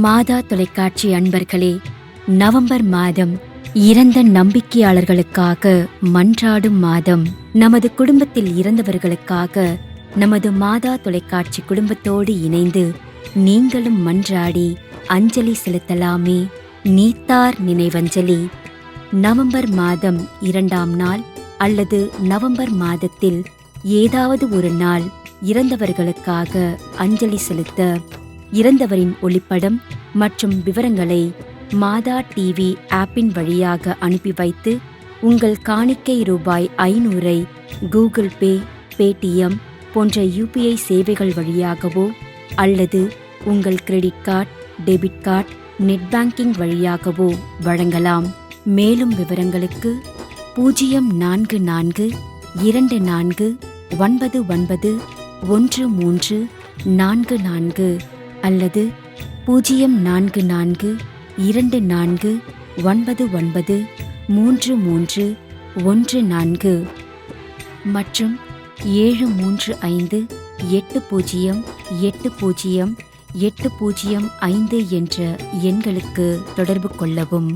மாதா தொலைக்காட்சி அன்பர்களே, நவம்பர் மாதம் இறந்த நம்பிக்கையாளர்களுக்காக மன்றாடும் மாதம். நமது குடும்பத்தில் இறந்தவர்களுக்காக நமது மாதா தொலைக்காட்சி குடும்பத்தோடு இணைந்து நீங்களும் மன்றாடி அஞ்சலி செலுத்தலாமே. நீத்தார் நினைவஞ்சலி. நவம்பர் மாதம் 2ஆம் நாள் அல்லது நவம்பர் மாதத்தில் ஏதாவது ஒரு நாள் இறந்தவர்களுக்காக அஞ்சலி செலுத்த இறந்தவரின் ஒளிப்படம் மற்றும் விவரங்களை மாதா டிவி ஆப்பின் வழியாக அனுப்பி வைத்து உங்கள் காணிக்கை ரூபாய் 500 கூகுள் பே, பேடிஎம் போன்ற UPI சேவைகள் வழியாகவோ அல்லது உங்கள் credit card, debit card, net banking வழியாகவோ வழங்கலாம். மேலும் விவரங்களுக்கு 044 24 99 1344 அல்லது 044 24 99 3314 மற்றும் 735 80 80 805 என்ற எண்களுக்கு தொடர்பு கொள்ளவும்.